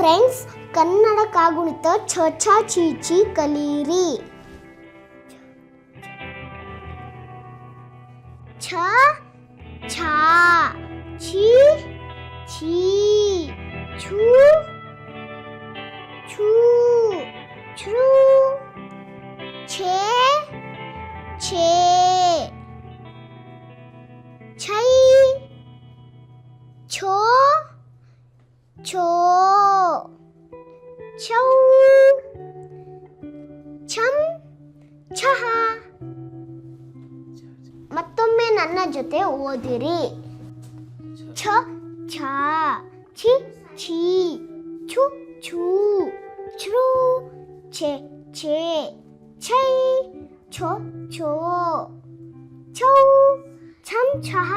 Friends, Kannada ಕಾಗುಣಿತ ಛ ಛ ಛಿ ಛಿ ಕಲೀರಿ. ಛ ಛ ಛಿ ಛಿ ಛೂ ಛೂ ಛೃ ಛೇ ಛೇ ಛೈ ಛೋ ಛೋ ಛೌ ಛಂ ಛಹ. ಮತ್ತೊಮ್ಮೆ ನನ್ನ ಜೊತೆ ಓದಿರಿ. ಛ ಛ ಛಿ ಛಿ ಛು ಛೂ ಛೃ ಛೆ ಛೇ ಛೈ ಛೋ ಛೋ ಛೌ ಛಂ ಛಹ.